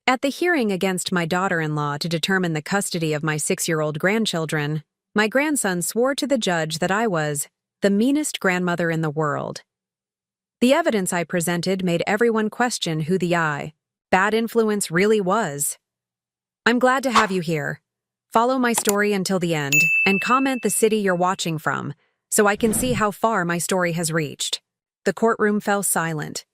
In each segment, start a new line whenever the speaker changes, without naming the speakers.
At the hearing against my daughter-in-law to determine the custody of my 6-year-old grandchildren, my grandson swore to the judge that I was the meanest grandmother in the world. The evidence I presented made everyone question who the bad influence really was. I'm glad to have you here. Follow my story until the end and comment the city you're watching from so I can see how far my story has reached. The courtroom fell silent.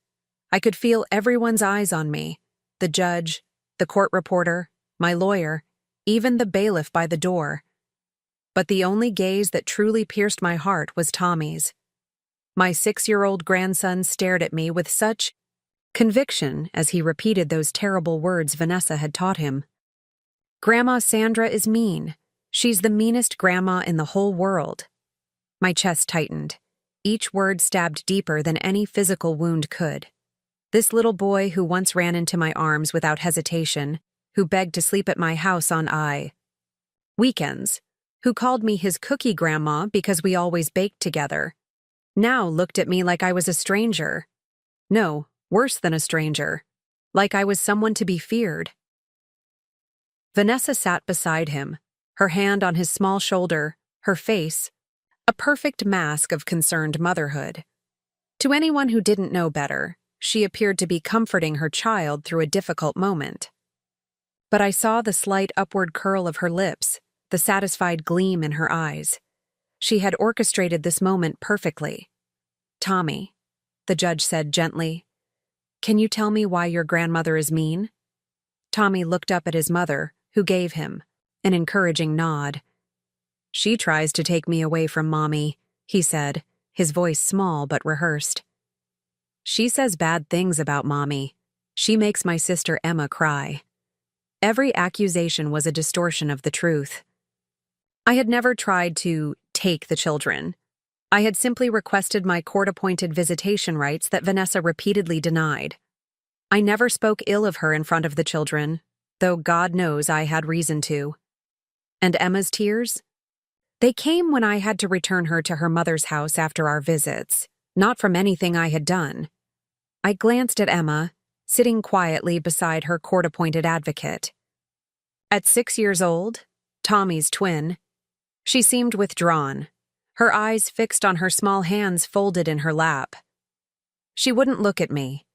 I could feel everyone's eyes on me. The judge, the court reporter, my lawyer, even the bailiff by the door. But the only gaze that truly pierced my heart was Tommy's. My 6-year-old grandson stared at me with such conviction as he repeated those terrible words Vanessa had taught him. Grandma Sandra is mean. She's the meanest grandma in the whole world. My chest tightened. Each word stabbed deeper than any physical wound could. This little boy who once ran into my arms without hesitation, who begged to sleep at my house on weekends, who called me his cookie grandma because we always baked together, now looked at me like I was a stranger. No, worse than a stranger. Like I was someone to be feared. Vanessa sat beside him, her hand on his small shoulder, her face, a perfect mask of concerned motherhood. To anyone who didn't know better, she appeared to be comforting her child through a difficult moment. But I saw the slight upward curl of her lips, the satisfied gleam in her eyes. She had orchestrated this moment perfectly. Tommy, the judge said gently, can you tell me why your grandmother is mean? Tommy looked up at his mother, who gave him an encouraging nod. She tries to take me away from Mommy, he said, his voice small but rehearsed. She says bad things about Mommy. She makes my sister Emma cry. Every accusation was a distortion of the truth. I had never tried to take the children. I had simply requested my court-appointed visitation rights that Vanessa repeatedly denied. I never spoke ill of her in front of the children, though God knows I had reason to. And Emma's tears? They came when I had to return her to her mother's house after our visits, not from anything I had done. I glanced at Emma, sitting quietly beside her court-appointed advocate. At 6 years old, Tommy's twin, she seemed withdrawn, her eyes fixed on her small hands folded in her lap. She wouldn't look at me,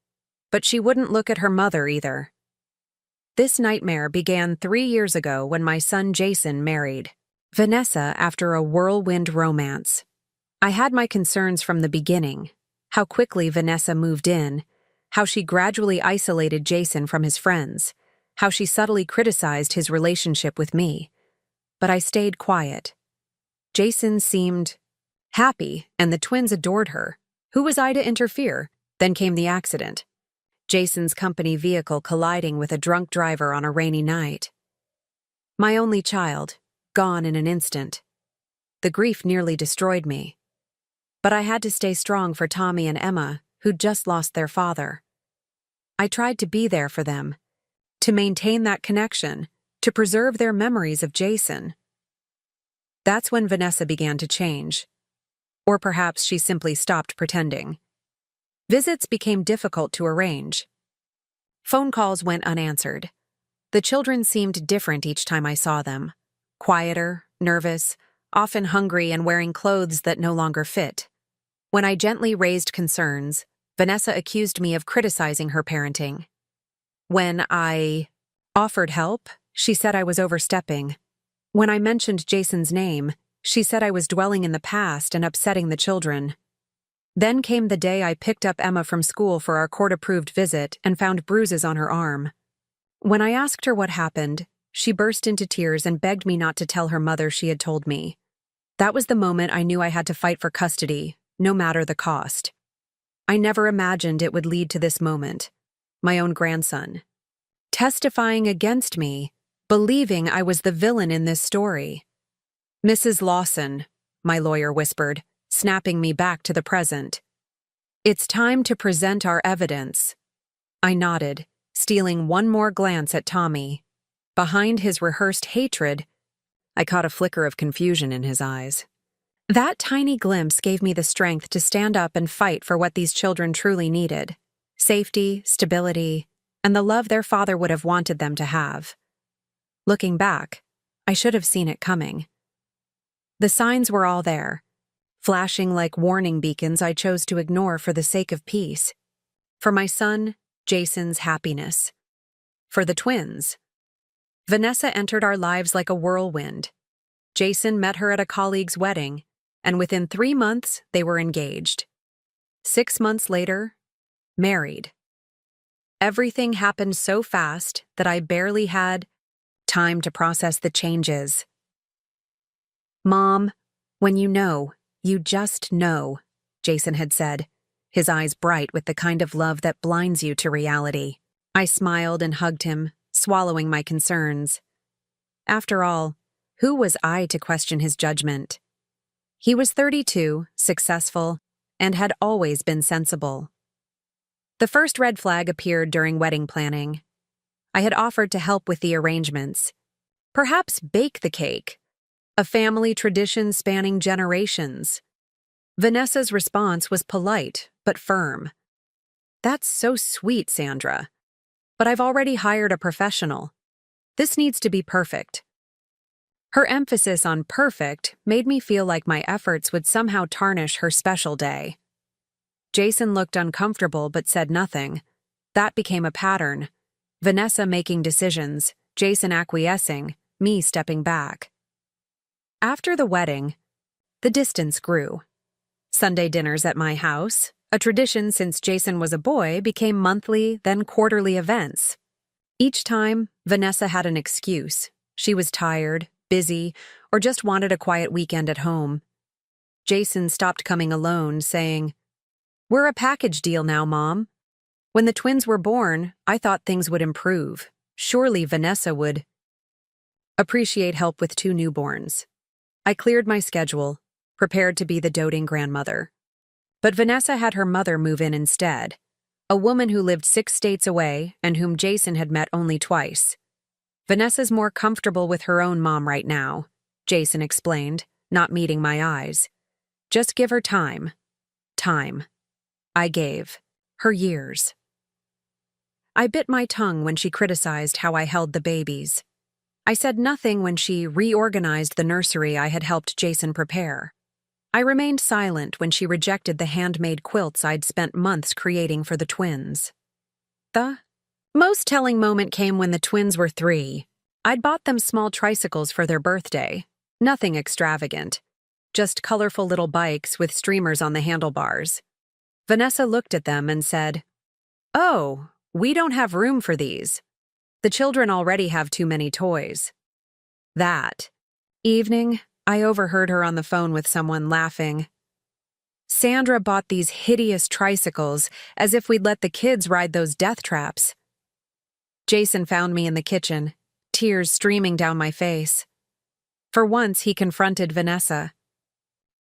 but she wouldn't look at her mother either. This nightmare began 3 years ago when my son Jason married Vanessa after a whirlwind romance. I had my concerns from the beginning, how quickly Vanessa moved in, how she gradually isolated Jason from his friends, how she subtly criticized his relationship with me. But I stayed quiet. Jason seemed happy, and the twins adored her. Who was I to interfere? Then came the accident. Jason's company vehicle colliding with a drunk driver on a rainy night. My only child, gone in an instant. The grief nearly destroyed me. But I had to stay strong for Tommy and Emma, who'd just lost their father. I tried to be there for them, to maintain that connection, to preserve their memories of Jason. That's when Vanessa began to change. Or perhaps she simply stopped pretending. Visits became difficult to arrange. Phone calls went unanswered. The children seemed different each time I saw them. Quieter, nervous, often hungry and wearing clothes that no longer fit. When I gently raised concerns, Vanessa accused me of criticizing her parenting. When I offered help, she said I was overstepping. When I mentioned Jason's name, she said I was dwelling in the past and upsetting the children. Then came the day I picked up Emma from school for our court-approved visit and found bruises on her arm. When I asked her what happened, she burst into tears and begged me not to tell her mother she had told me. That was the moment I knew I had to fight for custody, no matter the cost. I never imagined it would lead to this moment. My own grandson testifying against me, believing I was the villain in this story. Mrs. Lawson, my lawyer whispered, snapping me back to the present. It's time to present our evidence. I nodded, stealing one more glance at Tommy. Behind his rehearsed hatred, I caught a flicker of confusion in his eyes. That tiny glimpse gave me the strength to stand up and fight for what these children truly needed. Safety, stability, and the love their father would have wanted them to have. Looking back, I should have seen it coming. The signs were all there, flashing like warning beacons I chose to ignore for the sake of peace. For my son, Jason's happiness. For the twins. Vanessa entered our lives like a whirlwind. Jason met her at a colleague's wedding, and within 3 months, they were engaged. 6 months later, married. Everything happened so fast that I barely had time to process the changes. "Mom, when you just know," Jason had said, his eyes bright with the kind of love that blinds you to reality. I smiled and hugged him, swallowing my concerns. After all, who was I to question his judgment? He was 32, successful, and had always been sensible. The first red flag appeared during wedding planning. I had offered to help with the arrangements. Perhaps bake the cake, a family tradition spanning generations. Vanessa's response was polite, but firm. "That's so sweet, Sandra. But I've already hired a professional. This needs to be perfect." Her emphasis on perfect made me feel like my efforts would somehow tarnish her special day. Jason looked uncomfortable but said nothing. That became a pattern. Vanessa making decisions, Jason acquiescing, me stepping back. After the wedding, the distance grew. Sunday dinners at my house, a tradition since Jason was a boy, became monthly, then quarterly events. Each time, Vanessa had an excuse. She was tired, busy, or just wanted a quiet weekend at home. Jason stopped coming alone, saying, "We're a package deal now, Mom. When the twins were born, I thought things would improve. Surely Vanessa would appreciate help with 2 newborns." I cleared my schedule, prepared to be the doting grandmother. But Vanessa had her mother move in instead, a woman who lived 6 states away and whom Jason had met only twice. "Vanessa's more comfortable with her own mom right now," Jason explained, not meeting my eyes. "Just give her time." Time. I gave. Her years. I bit my tongue when she criticized how I held the babies. I said nothing when she reorganized the nursery I had helped Jason prepare. I remained silent when she rejected the handmade quilts I'd spent months creating for the twins. The most telling moment came when the twins were 3. I'd bought them small tricycles for their birthday. Nothing extravagant. Just colorful little bikes with streamers on the handlebars. Vanessa looked at them and said, "Oh, we don't have room for these. The children already have too many toys." That evening, I overheard her on the phone with someone laughing. "Sandra bought these hideous tricycles as if we'd let the kids ride those death traps." Jason found me in the kitchen, tears streaming down my face. For once, he confronted Vanessa.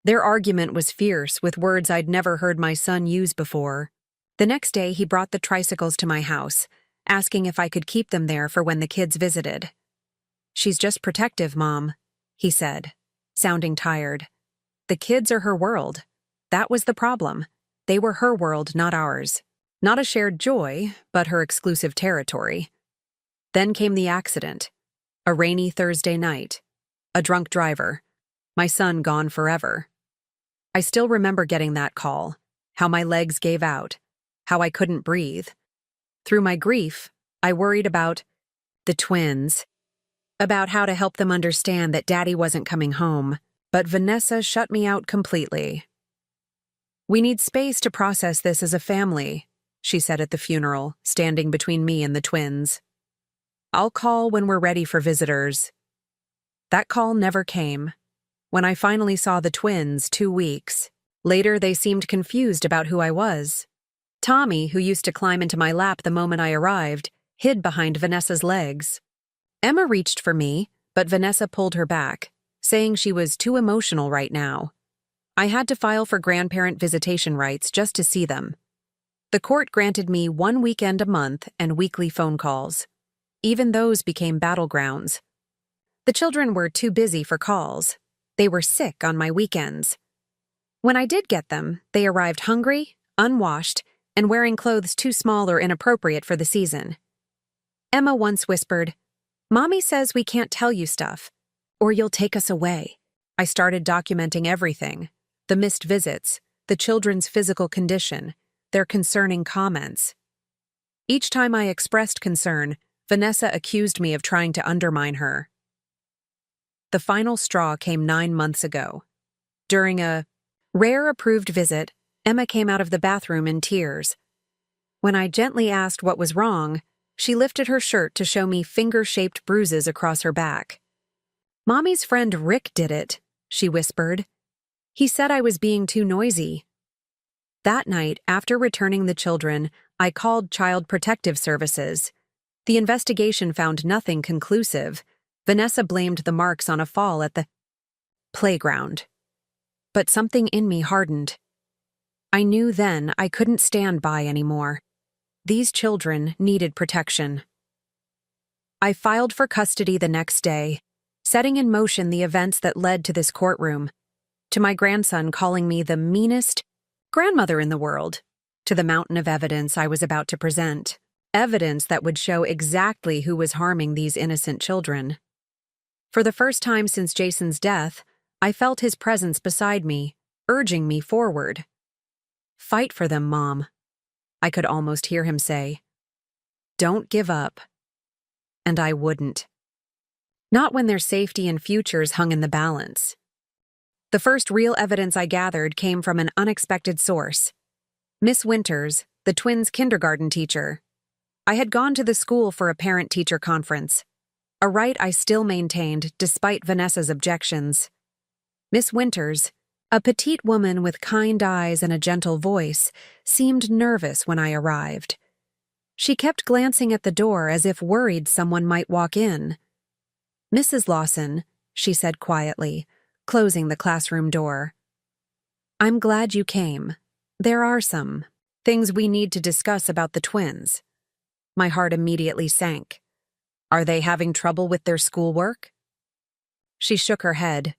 Their argument was fierce, with words I'd never heard my son use before. The next day, he brought the tricycles to my house, asking if I could keep them there for when the kids visited. "She's just protective, Mom," he said, sounding tired. "The kids are her world. That was the problem. They were her world, not ours. Not a shared joy, but her exclusive territory." Then came the accident. A rainy Thursday night. A drunk driver. My son gone forever. I still remember getting that call, how my legs gave out, how I couldn't breathe. Through my grief, I worried about the twins, about how to help them understand that Daddy wasn't coming home, but Vanessa shut me out completely. "We need space to process this as a family," she said at the funeral, standing between me and the twins. "I'll call when we're ready for visitors." That call never came. When I finally saw the twins 2 weeks later, they seemed confused about who I was. Tommy, who used to climb into my lap the moment I arrived, hid behind Vanessa's legs. Emma reached for me, but Vanessa pulled her back, saying she was too emotional right now. I had to file for grandparent visitation rights just to see them. The court granted me 1 weekend a month and weekly phone calls. Even those became battlegrounds. The children were too busy for calls. They were sick on my weekends. When I did get them, they arrived hungry, unwashed, and wearing clothes too small or inappropriate for the season. Emma once whispered, "Mommy says we can't tell you stuff, or you'll take us away." I started documenting everything: the missed visits, the children's physical condition, their concerning comments. Each time I expressed concern, Vanessa accused me of trying to undermine her. The final straw came 9 months ago. During a rare approved visit, Emma came out of the bathroom in tears. When I gently asked what was wrong, she lifted her shirt to show me finger-shaped bruises across her back. "Mommy's friend Rick did it," she whispered. "He said I was being too noisy." That night, after returning the children, I called Child Protective Services. The investigation found nothing conclusive. Vanessa blamed the marks on a fall at the playground. But something in me hardened. I knew then I couldn't stand by anymore. These children needed protection. I filed for custody the next day, setting in motion the events that led to this courtroom, to my grandson calling me the meanest grandmother in the world, to the mountain of evidence I was about to present, evidence that would show exactly who was harming these innocent children. For the first time since Jason's death, I felt his presence beside me, urging me forward. "Fight for them, Mom," I could almost hear him say. "Don't give up." And I wouldn't. Not when their safety and futures hung in the balance. The first real evidence I gathered came from an unexpected source. Miss Winters, the twins' kindergarten teacher. I had gone to the school for a parent-teacher conference, a right I still maintained despite Vanessa's objections. Miss Winters, a petite woman with kind eyes and a gentle voice, seemed nervous when I arrived. She kept glancing at the door as if worried someone might walk in. "Mrs. Lawson," she said quietly, closing the classroom door. "I'm glad you came. There are some things we need to discuss about the twins." My heart immediately sank. "Are they having trouble with their schoolwork?" She shook her head.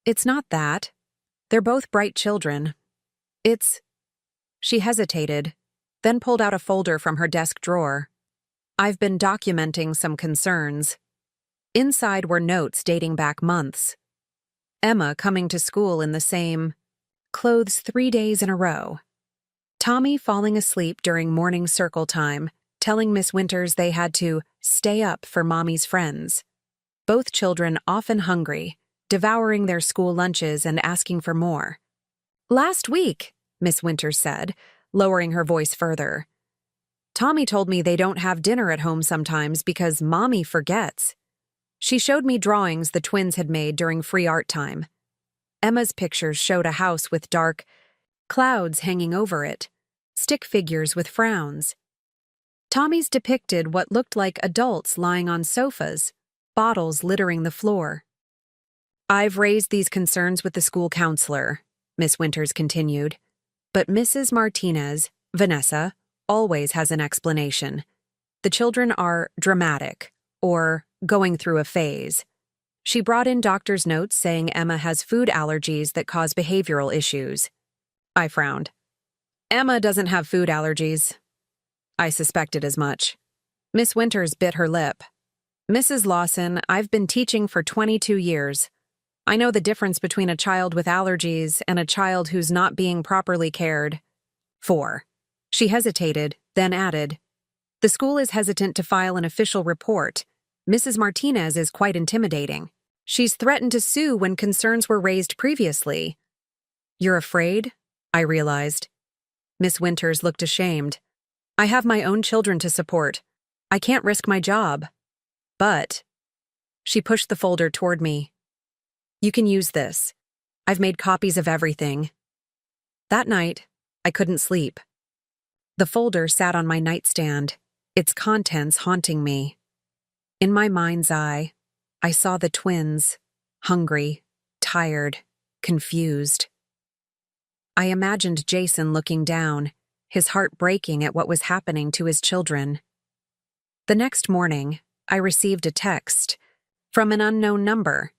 "It's not that. They're both bright children. It's—" She hesitated, then pulled out a folder from her desk drawer. "I've been documenting some concerns." Inside were notes dating back months. Emma coming to school in the same clothes 3 days in a row. Tommy falling asleep during morning circle time, telling Miss Winters they had to stay up for Mommy's friends. Both children often hungry, devouring their school lunches and asking for more. "Last week," Miss Winters said, lowering her voice further, "Tommy told me they don't have dinner at home sometimes because Mommy forgets." She showed me drawings the twins had made during free art time. Emma's pictures showed a house with dark clouds hanging over it, stick figures with frowns. Tommy's depicted what looked like adults lying on sofas, bottles littering the floor. "I've raised these concerns with the school counselor," Miss Winters continued, "but Mrs. Martinez, Vanessa, always has an explanation. The children are dramatic, or going through a phase." She brought in doctor's notes saying Emma has food allergies that cause behavioral issues. I frowned. "Emma doesn't have food allergies." I suspected as much. Miss Winters bit her lip. "Mrs. Lawson, I've been teaching for 22 years. I know the difference between a child with allergies and a child who's not being properly cared for." She hesitated, then added, "The school is hesitant to file an official report. Mrs. Martinez is quite intimidating. She's threatened to sue when concerns were raised previously." "You're afraid?" I realized. Miss Winters looked ashamed. "I have my own children to support. I can't risk my job. But—" She pushed the folder toward me. "You can use this. I've made copies of everything." That night, I couldn't sleep. The folder sat on my nightstand, its contents haunting me. In my mind's eye, I saw the twins, hungry, tired, confused. I imagined Jason looking down, his heart breaking at what was happening to his children. The next morning, I received a text from an unknown number.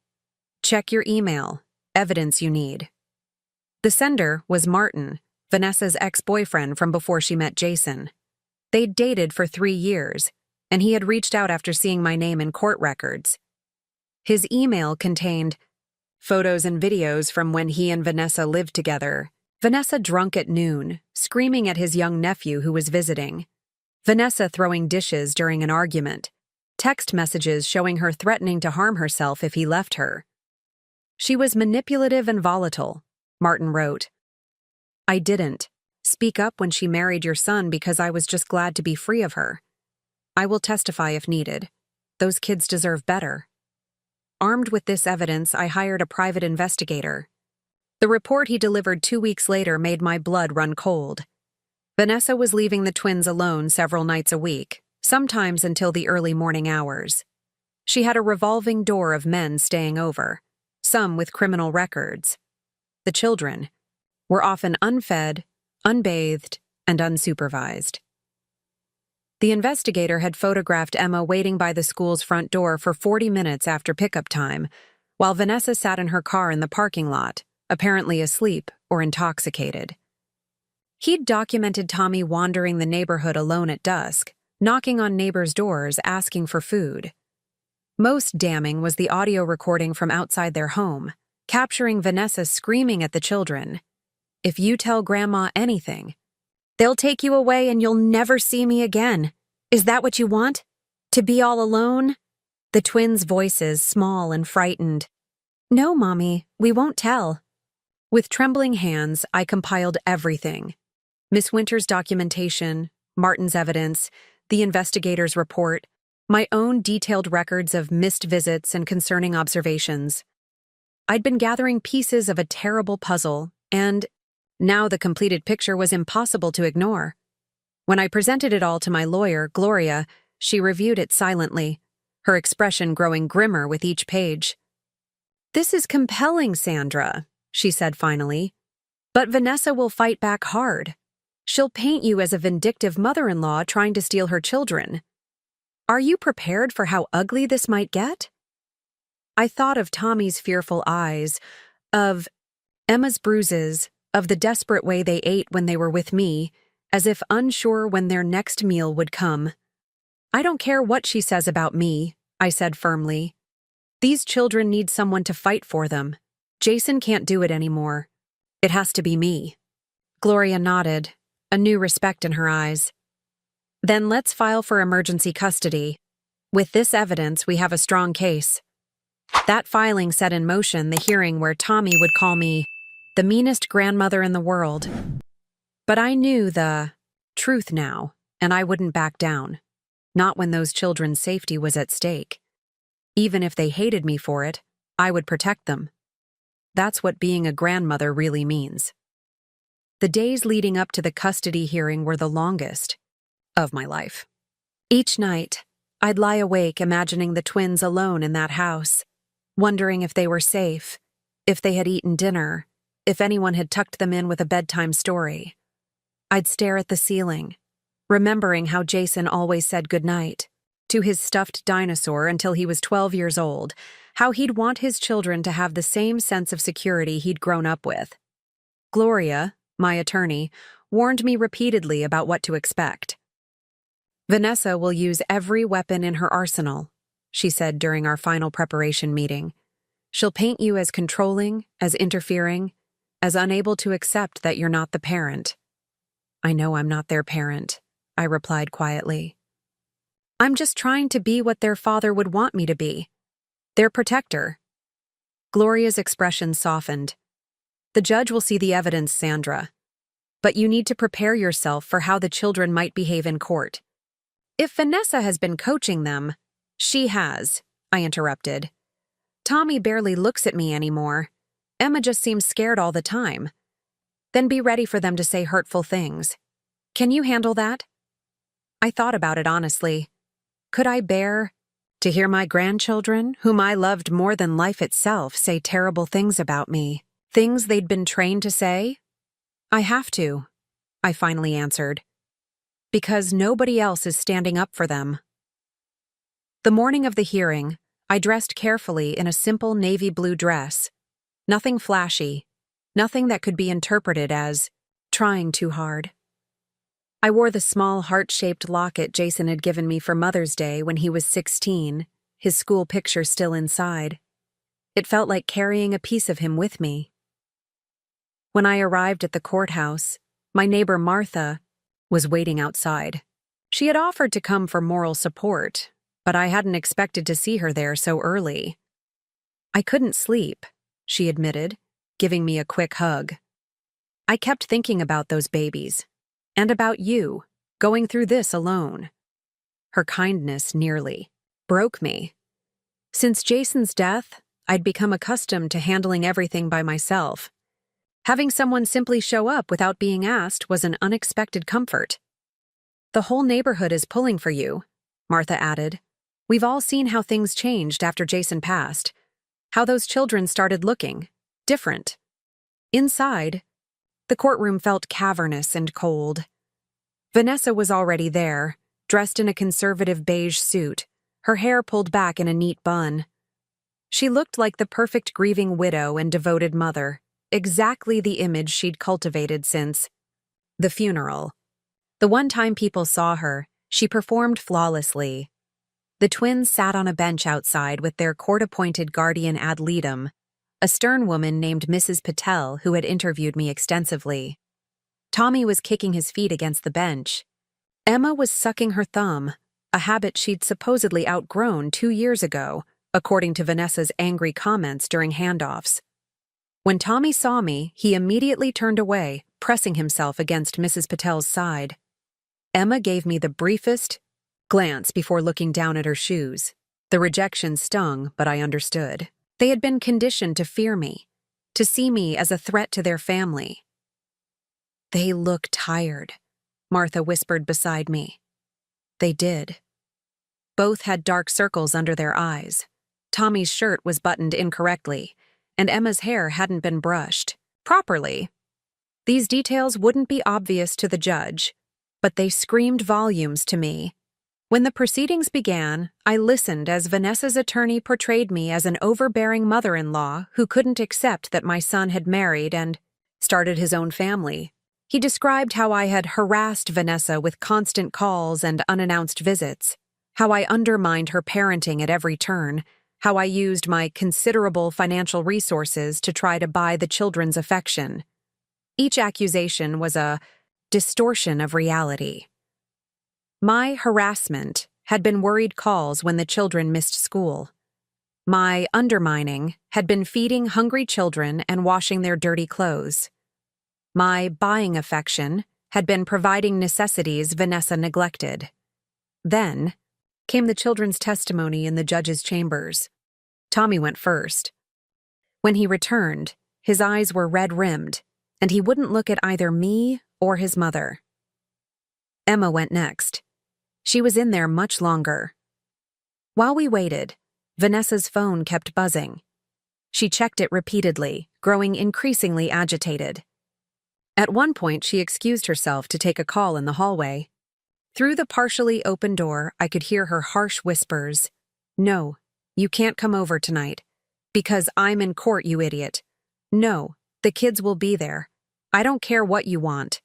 "Check your email. Evidence you need." The sender was Martin, Vanessa's ex-boyfriend from before she met Jason. They'd dated for 3 years, and he had reached out after seeing my name in court records. His email contained photos and videos from when he and Vanessa lived together. Vanessa drunk at noon, screaming at his young nephew who was visiting. Vanessa throwing dishes during an argument. Text messages showing her threatening to harm herself if he left her. She was manipulative and volatile, Martin wrote. I didn't speak up when she married your son because I was just glad to be free of her. I will testify if needed. Those kids deserve better. Armed with this evidence, I hired a private investigator. The report he delivered 2 weeks later made my blood run cold. Vanessa was leaving the twins alone several nights a week, sometimes until the early morning hours. She had a revolving door of men staying over, some with criminal records. The children were often unfed, unbathed, and unsupervised. The investigator had photographed Emma waiting by the school's front door for 40 minutes after pickup time, while Vanessa sat in her car in the parking lot, apparently asleep or intoxicated. He'd documented Tommy wandering the neighborhood alone at dusk, knocking on neighbors' doors asking for food. Most damning was the audio recording from outside their home, capturing Vanessa screaming at the children. If you tell Grandma anything, they'll take you away and you'll never see me again. Is that what you want? To be all alone? The twins' voices, small and frightened. No, Mommy, we won't tell. With trembling hands, I compiled everything. Miss Winter's documentation, Martin's evidence, the investigator's report, my own detailed records of missed visits and concerning observations. I'd been gathering pieces of a terrible puzzle, and now the completed picture was impossible to ignore. When I presented it all to my lawyer, Gloria, she reviewed it silently, her expression growing grimmer with each page. This is compelling, Sandra, she said finally. But Vanessa will fight back hard. She'll paint you as a vindictive mother-in-law trying to steal her children. Are you prepared for how ugly this might get? I thought of Tommy's fearful eyes, of Emma's bruises, of the desperate way they ate when they were with me, as if unsure when their next meal would come. I don't care what she says about me, I said firmly. These children need someone to fight for them. Jason can't do it anymore. It has to be me. Gloria nodded, a new respect in her eyes. Then let's file for emergency custody. With this evidence, we have a strong case. That filing set in motion the hearing where Tommy would call me the meanest grandmother in the world. But I knew the truth now, and I wouldn't back down. Not when those children's safety was at stake. Even if they hated me for it, I would protect them. That's what being a grandmother really means. The days leading up to the custody hearing were the longest of my life. Each night, I'd lie awake imagining the twins alone in that house, wondering if they were safe, if they had eaten dinner, if anyone had tucked them in with a bedtime story. I'd stare at the ceiling, remembering how Jason always said goodnight to his stuffed dinosaur until he was 12 years old, how he'd want his children to have the same sense of security he'd grown up with. Gloria, my attorney, warned me repeatedly about what to expect. Vanessa will use every weapon in her arsenal, she said during our final preparation meeting. She'll paint you as controlling, as interfering, as unable to accept that you're not the parent. I know I'm not their parent, I replied quietly. I'm just trying to be what their father would want me to be. Their protector. Gloria's expression softened. The judge will see the evidence, Sandra. But you need to prepare yourself for how the children might behave in court. If Vanessa has been coaching them, she has, I interrupted. Tommy barely looks at me anymore. Emma just seems scared all the time. Then be ready for them to say hurtful things. Can you handle that? I thought about it honestly. Could I bear to hear my grandchildren, whom I loved more than life itself, say terrible things about me? Things they'd been trained to say? I have to, I finally answered. Because nobody else is standing up for them. The morning of the hearing, I dressed carefully in a simple navy blue dress. Nothing flashy, nothing that could be interpreted as trying too hard. I wore the small heart-shaped locket Jason had given me for Mother's Day when he was 16, his school picture still inside. It felt like carrying a piece of him with me. When I arrived at the courthouse, my neighbor Martha was waiting outside. She had offered to come for moral support, but I hadn't expected to see her there so early. "I couldn't sleep," she admitted, giving me a quick hug. "I kept thinking about those babies, and about you, going through this alone." Her kindness nearly broke me. Since Jason's death, I'd become accustomed to handling everything by myself. Having someone simply show up without being asked was an unexpected comfort. "The whole neighborhood is pulling for you," Martha added. "We've all seen how things changed after Jason passed, how those children started looking different." Inside, the courtroom felt cavernous and cold. Vanessa was already there, dressed in a conservative beige suit, her hair pulled back in a neat bun. She looked like the perfect grieving widow and devoted mother, exactly the image she'd cultivated since the funeral. The one time people saw her, she performed flawlessly. The twins sat on a bench outside with their court-appointed guardian ad litem, a stern woman named Mrs. Patel who had interviewed me extensively. Tommy was kicking his feet against the bench. Emma was sucking her thumb, a habit she'd supposedly outgrown 2 years ago, according to Vanessa's angry comments during handoffs. When Tommy saw me, he immediately turned away, pressing himself against Mrs. Patel's side. Emma gave me the briefest glance before looking down at her shoes. The rejection stung, but I understood. They had been conditioned to fear me, to see me as a threat to their family. "They look tired," Martha whispered beside me. They did. Both had dark circles under their eyes. Tommy's shirt was buttoned incorrectly, and Emma's hair hadn't been brushed properly. These details wouldn't be obvious to the judge, but they screamed volumes to me. When the proceedings began, I listened as Vanessa's attorney portrayed me as an overbearing mother-in-law who couldn't accept that my son had married and started his own family. He described how I had harassed Vanessa with constant calls and unannounced visits, how I undermined her parenting at every turn, how I used my considerable financial resources to try to buy the children's affection. Each accusation was a distortion of reality. My harassment had been worried calls when the children missed school. My undermining had been feeding hungry children and washing their dirty clothes. My buying affection had been providing necessities Vanessa neglected. Then came the children's testimony in the judge's chambers. Tommy went first. When he returned, his eyes were red-rimmed, and he wouldn't look at either me or his mother. Emma went next. She was in there much longer. While we waited, Vanessa's phone kept buzzing. She checked it repeatedly, growing increasingly agitated. At one point, she excused herself to take a call in the hallway. Through the partially open door, I could hear her harsh whispers. "No, you can't come over tonight. Because I'm in court, you idiot. No, the kids will be there. I don't care what you want."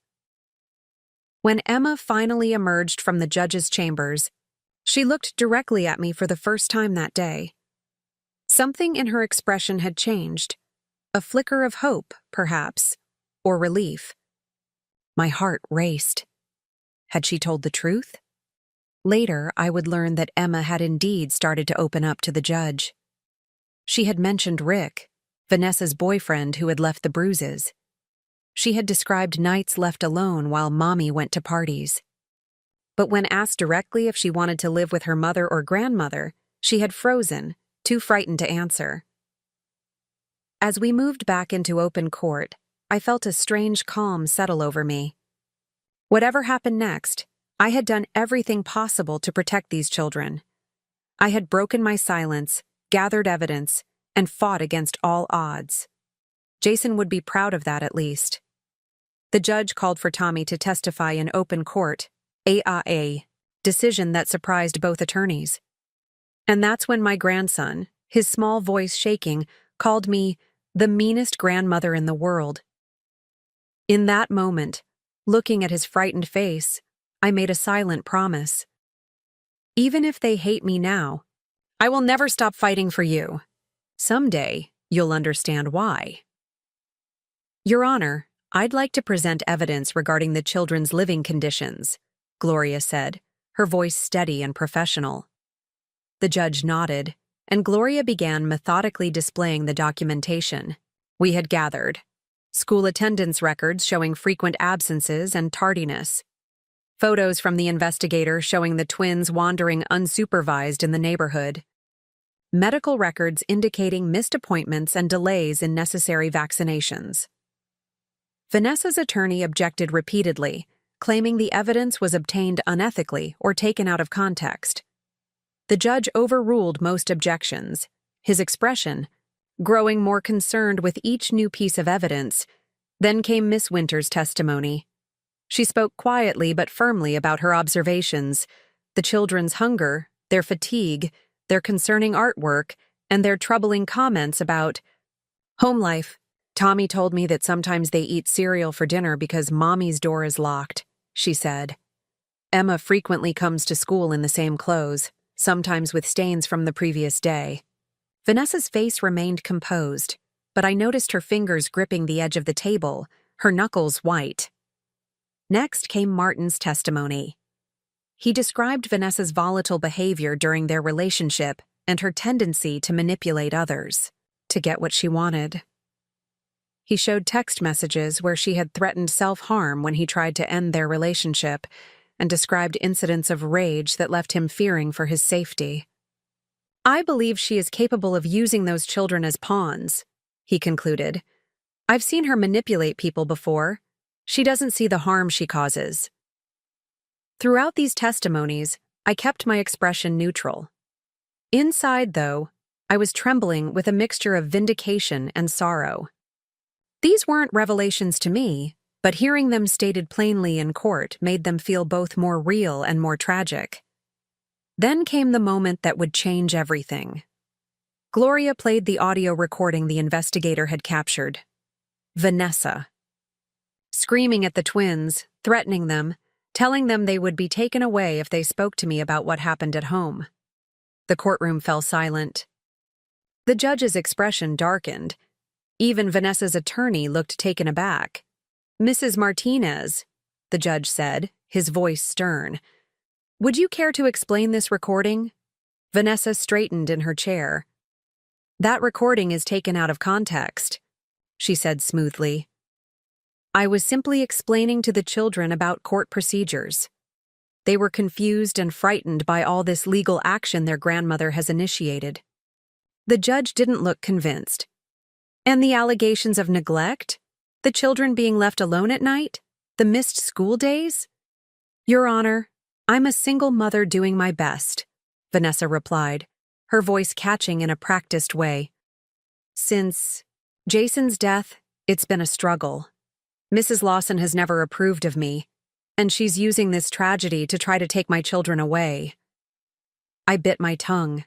When Emma finally emerged from the judge's chambers, she looked directly at me for the first time that day. Something in her expression had changed. A flicker of hope, perhaps, or relief. My heart raced. Had she told the truth? Later, I would learn that Emma had indeed started to open up to the judge. She had mentioned Rick, Vanessa's boyfriend who had left the bruises. She had described nights left alone while Mommy went to parties. But when asked directly if she wanted to live with her mother or grandmother, she had frozen, too frightened to answer. As we moved back into open court, I felt a strange calm settle over me. Whatever happened next, I had done everything possible to protect these children. I had broken my silence, gathered evidence, and fought against all odds. Jason would be proud of that at least. The judge called for Tommy to testify in open court, AIA, decision that surprised both attorneys. And that's when my grandson, his small voice shaking, called me the meanest grandmother in the world. In that moment, looking at his frightened face, I made a silent promise. Even if they hate me now, I will never stop fighting for you. Someday, you'll understand why. Your Honor, I'd like to present evidence regarding the children's living conditions, Gloria said, her voice steady and professional. The judge nodded, and Gloria began methodically displaying the documentation we had gathered. School attendance records showing frequent absences and tardiness. Photos from the investigator showing the twins wandering unsupervised in the neighborhood. Medical records indicating missed appointments and delays in necessary vaccinations. Vanessa's attorney objected repeatedly, claiming the evidence was obtained unethically or taken out of context. The judge overruled most objections, his expression growing more concerned with each new piece of evidence. Then came Miss Winter's testimony. She spoke quietly but firmly about her observations, the children's hunger, their fatigue, their concerning artwork, and their troubling comments about home life. Tommy told me that sometimes they eat cereal for dinner because Mommy's door is locked, she said. Emma frequently comes to school in the same clothes, sometimes with stains from the previous day. Vanessa's face remained composed, but I noticed her fingers gripping the edge of the table, her knuckles white. Next came Martin's testimony. He described Vanessa's volatile behavior during their relationship and her tendency to manipulate others, to get what she wanted. He showed text messages where she had threatened self-harm when he tried to end their relationship, and described incidents of rage that left him fearing for his safety. I believe she is capable of using those children as pawns, he concluded. I've seen her manipulate people before. She doesn't see the harm she causes. Throughout these testimonies, I kept my expression neutral. Inside, though, I was trembling with a mixture of vindication and sorrow. These weren't revelations to me, but hearing them stated plainly in court made them feel both more real and more tragic. Then came the moment that would change everything. Gloria played the audio recording the investigator had captured. Vanessa. Screaming at the twins, threatening them, telling them they would be taken away if they spoke to me about what happened at home. The courtroom fell silent. The judge's expression darkened. Even Vanessa's attorney looked taken aback. Mrs. Martinez, the judge said, his voice stern. Would you care to explain this recording? Vanessa straightened in her chair. That recording is taken out of context, she said smoothly. I was simply explaining to the children about court procedures. They were confused and frightened by all this legal action their grandmother has initiated. The judge didn't look convinced. And the allegations of neglect? The children being left alone at night? The missed school days? Your Honor, I'm a single mother doing my best, Vanessa replied, her voice catching in a practiced way. Since Jason's death, it's been a struggle. Mrs. Lawson has never approved of me, and she's using this tragedy to try to take my children away. I bit my tongue.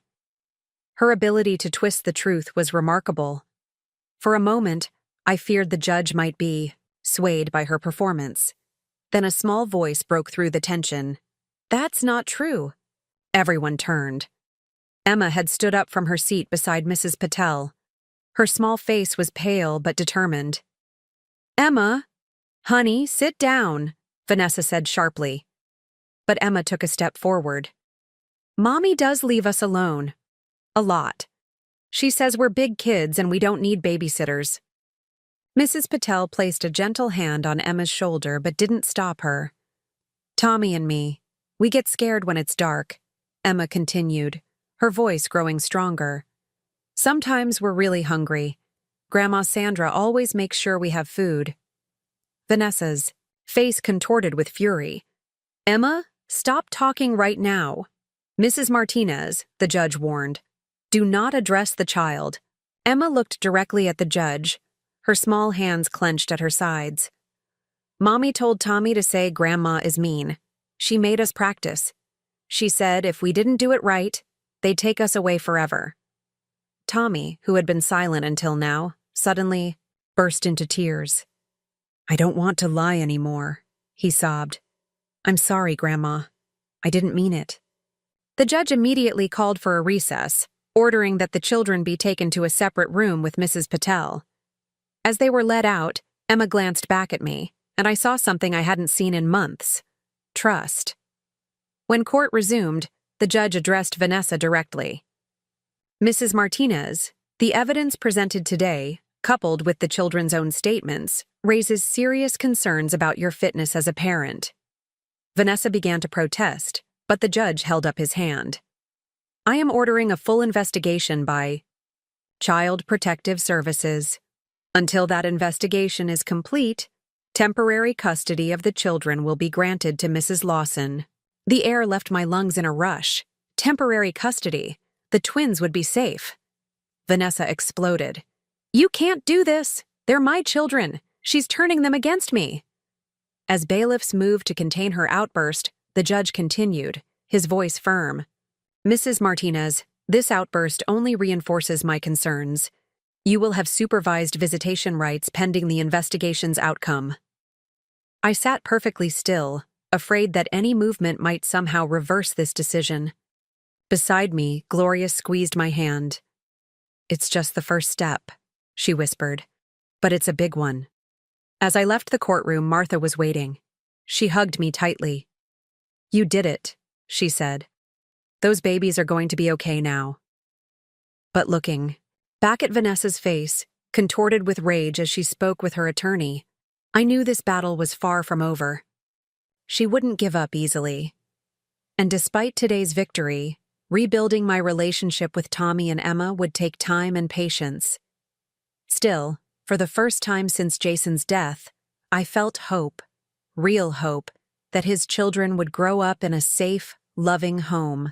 Her ability to twist the truth was remarkable. For a moment, I feared the judge might be swayed by her performance. Then a small voice broke through the tension. That's not true. Everyone turned. Emma had stood up from her seat beside Mrs. Patel. Her small face was pale but determined. Emma, honey, sit down, Vanessa said sharply. But Emma took a step forward. Mommy does leave us alone. A lot. She says we're big kids and we don't need babysitters. Mrs. Patel placed a gentle hand on Emma's shoulder but didn't stop her. Tommy and me, we get scared when it's dark, Emma continued, her voice growing stronger. Sometimes we're really hungry. Grandma Sandra always makes sure we have food. Vanessa's face contorted with fury. Emma, stop talking right now. Mrs. Martinez, the judge warned. Do not address the child. Emma looked directly at the judge, her small hands clenched at her sides. Mommy told Tommy to say Grandma is mean. She made us practice. She said if we didn't do it right, they'd take us away forever. Tommy, who had been silent until now, suddenly burst into tears. I don't want to lie anymore, he sobbed. I'm sorry, Grandma. I didn't mean it. The judge immediately called for a recess, ordering that the children be taken to a separate room with Mrs. Patel. As they were led out, Emma glanced back at me, and I saw something I hadn't seen in months: trust. When court resumed, the judge addressed Vanessa directly. Mrs. Martinez, the evidence presented today, coupled with the children's own statements, raises serious concerns about your fitness as a parent. Vanessa began to protest, but the judge held up his hand. I am ordering a full investigation by Child Protective Services. Until that investigation is complete, temporary custody of the children will be granted to Mrs. Lawson. The air left my lungs in a rush. Temporary custody. The twins would be safe. Vanessa exploded. You can't do this. They're my children. She's turning them against me. As bailiffs moved to contain her outburst, the judge continued, his voice firm. Mrs. Martinez, this outburst only reinforces my concerns. You will have supervised visitation rights pending the investigation's outcome. I sat perfectly still, afraid that any movement might somehow reverse this decision. Beside me, Gloria squeezed my hand. It's just the first step, she whispered, but it's a big one. As I left the courtroom, Martha was waiting. She hugged me tightly. You did it, she said. Those babies are going to be okay now. But looking back at Vanessa's face, contorted with rage as she spoke with her attorney, I knew this battle was far from over. She wouldn't give up easily. And despite today's victory, rebuilding my relationship with Tommy and Emma would take time and patience. Still, for the first time since Jason's death, I felt hope, real hope, that his children would grow up in a safe, loving home.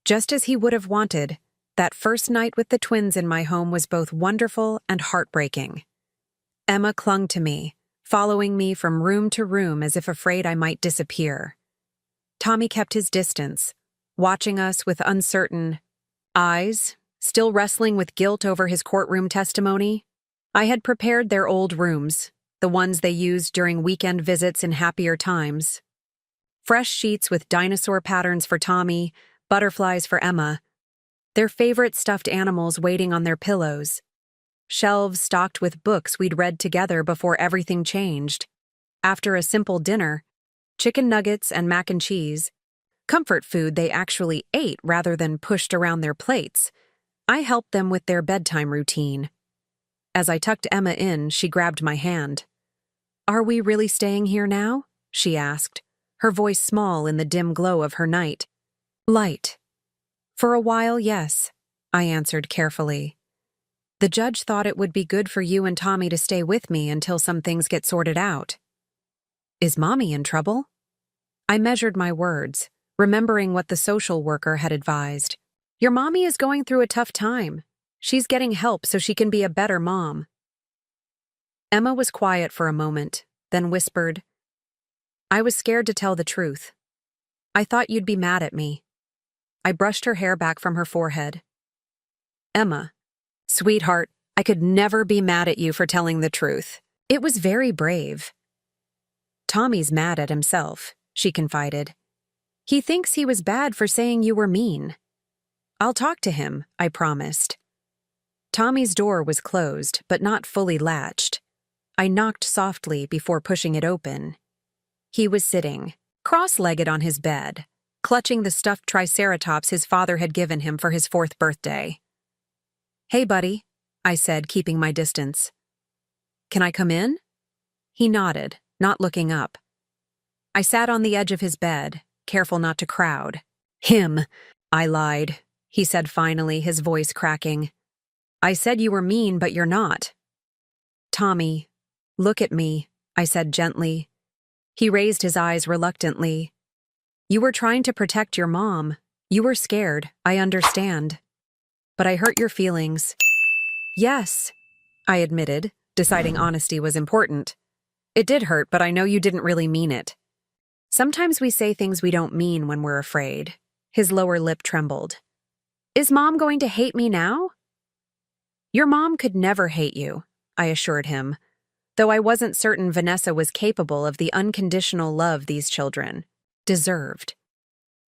Just as he would have wanted, that first night with the twins in my home was both wonderful and heartbreaking. Emma clung to me, following me from room to room as if afraid I might disappear. Tommy kept his distance, watching us with uncertain eyes, still wrestling with guilt over his courtroom testimony. I had prepared their old rooms, the ones they used during weekend visits in happier times. Fresh sheets with dinosaur patterns for Tommy, butterflies for Emma, their favorite stuffed animals waiting on their pillows, shelves stocked with books we'd read together before everything changed. After a simple dinner, chicken nuggets and mac and cheese, comfort food they actually ate rather than pushed around their plates, I helped them with their bedtime routine. As I tucked Emma in, she grabbed my hand. Are we really staying here now? She asked, her voice small in the dim glow of her night light. For a while, yes, I answered carefully. The judge thought it would be good for you and Tommy to stay with me until some things get sorted out. Is Mommy in trouble? I measured my words, remembering what the social worker had advised. Your mommy is going through a tough time. She's getting help so she can be a better mom. Emma was quiet for a moment, then whispered, I was scared to tell the truth. I thought you'd be mad at me. I brushed her hair back from her forehead. Emma, sweetheart, I could never be mad at you for telling the truth. It was very brave. Tommy's mad at himself, she confided. He thinks he was bad for saying you were mean. I'll talk to him, I promised. Tommy's door was closed, but not fully latched. I knocked softly before pushing it open. He was sitting, cross-legged on his bed, clutching the stuffed triceratops his father had given him for his 4th birthday. Hey, buddy, I said, keeping my distance. Can I come in? He nodded, not looking up. I sat on the edge of his bed, careful not to crowd. Him, I lied, he said finally, his voice cracking. I said you were mean, but you're not. Tommy, look at me, I said gently. He raised his eyes reluctantly. You were trying to protect your mom. You were scared, I understand. But I hurt your feelings. Yes, I admitted, deciding honesty was important. It did hurt, but I know you didn't really mean it. Sometimes we say things we don't mean when we're afraid. His lower lip trembled. Is Mom going to hate me now? Your mom could never hate you, I assured him. though I wasn't certain Vanessa was capable of the unconditional love these children deserved.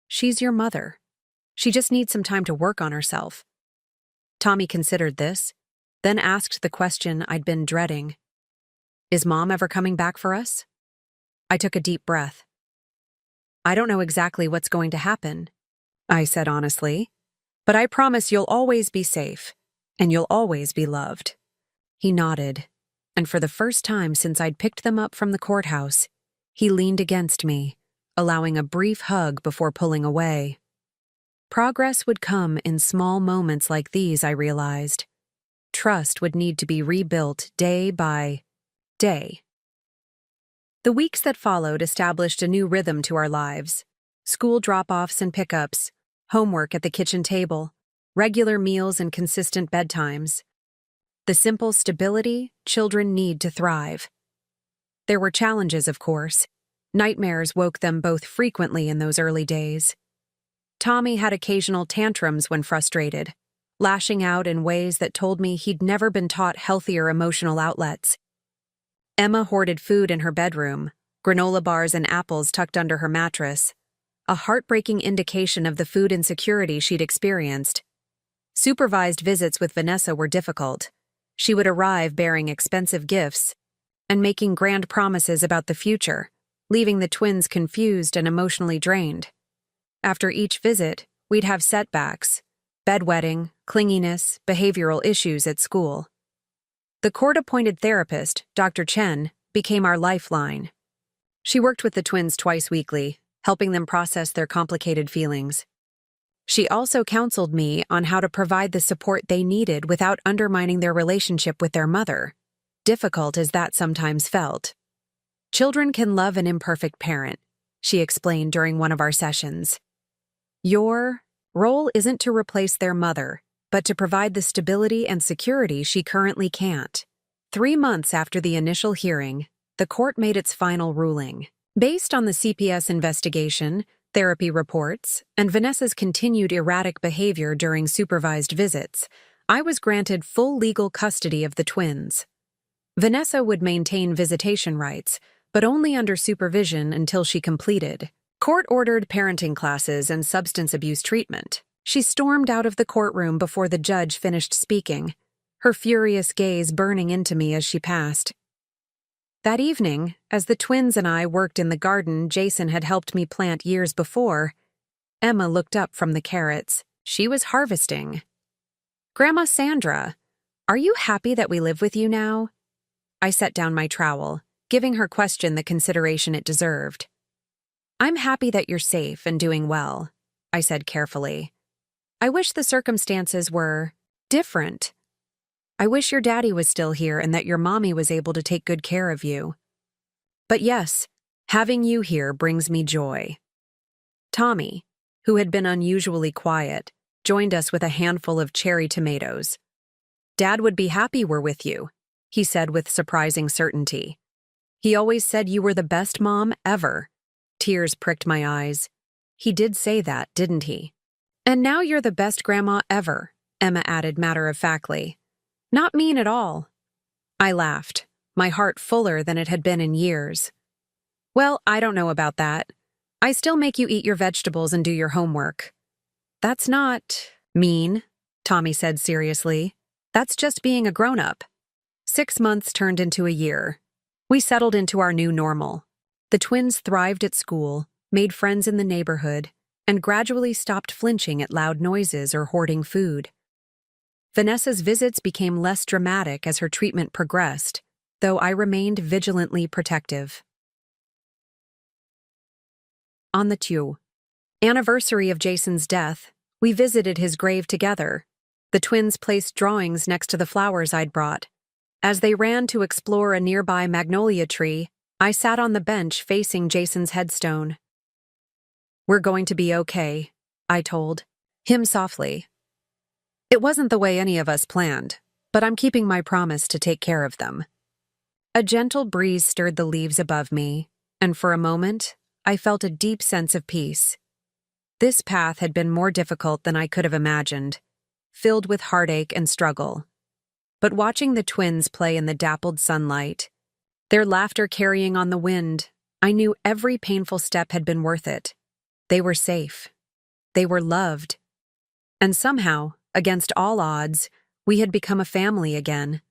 She's your mother. She just needs some time to work on herself. Tommy considered this, then asked the question I'd been dreading. Is Mom ever coming back for us? I took a deep breath. I don't know exactly what's going to happen, I said honestly, but I promise you'll always be safe, and you'll always be loved. He nodded, and for the first time since I'd picked them up from the courthouse, he leaned against me, allowing a brief hug before pulling away. Progress would come in small moments like these, I realized. Trust would need to be rebuilt day by day. The weeks that followed established a new rhythm to our lives. School drop-offs and pickups, homework at the kitchen table, regular meals and consistent bedtimes. The simple stability children need to thrive. There were challenges, of course. Nightmares woke them both frequently in those early days. Tommy had occasional tantrums when frustrated, lashing out in ways that told me he'd never been taught healthier emotional outlets. Emma hoarded food in her bedroom, granola bars and apples tucked under her mattress, a heartbreaking indication of the food insecurity she'd experienced. Supervised visits with Vanessa were difficult. She would arrive bearing expensive gifts and making grand promises about the future, leaving the twins confused and emotionally drained. After each visit, we'd have setbacks, bedwetting, clinginess, behavioral issues at school. The court-appointed therapist, Dr. Chen, became our lifeline. She worked with the twins twice weekly, helping them process their complicated feelings. She also counseled me on how to provide the support they needed without undermining their relationship with their mother, difficult as that sometimes felt. Children can love an imperfect parent, she explained during one of our sessions. Your role isn't to replace their mother, but to provide the stability and security she currently can't. 3 months after the initial hearing, the court made its final ruling. Based on the CPS investigation, therapy reports, and Vanessa's continued erratic behavior during supervised visits, I was granted full legal custody of the twins. Vanessa would maintain visitation rights, but only under supervision until she completed court-ordered parenting classes and substance abuse treatment. She stormed out of the courtroom before the judge finished speaking, her furious gaze burning into me as she passed. That evening, as the twins and I worked in the garden Jason had helped me plant years before, Emma looked up from the carrots she was harvesting. "Grandma Sandra, are you happy that we live with you now?" I set down my trowel, giving her question the consideration it deserved. "I'm happy that you're safe and doing well," I said carefully. "I wish the circumstances were different. I wish your daddy was still here and that your mommy was able to take good care of you. But yes, having you here brings me joy." Tommy, who had been unusually quiet, joined us with a handful of cherry tomatoes. "Dad would be happy we're with you," he said with surprising certainty. "He always said you were the best mom ever." Tears pricked my eyes. "He did say that, didn't he?" "And now you're the best grandma ever," Emma added matter-of-factly. "Not mean at all." I laughed, my heart fuller than it had been in years. "Well, I don't know about that. I still make you eat your vegetables and do your homework." "That's not mean," Tommy said seriously. "That's just being a grown-up." 6 months turned into a year. We settled into our new normal. The twins thrived at school, made friends in the neighborhood, and gradually stopped flinching at loud noises or hoarding food. Vanessa's visits became less dramatic as her treatment progressed, though I remained vigilantly protective. On the anniversary of Jason's death, we visited his grave together. The twins placed drawings next to the flowers I'd brought. As they ran to explore a nearby magnolia tree, I sat on the bench facing Jason's headstone. "We're going to be okay," I told him softly. "It wasn't the way any of us planned, but I'm keeping my promise to take care of them." A gentle breeze stirred the leaves above me, and for a moment, I felt a deep sense of peace. This path had been more difficult than I could have imagined, filled with heartache and struggle. But watching the twins play in the dappled sunlight, their laughter carrying on the wind. I knew every painful step had been worth it. They were safe. They were loved. And somehow, against all odds, we had become a family again.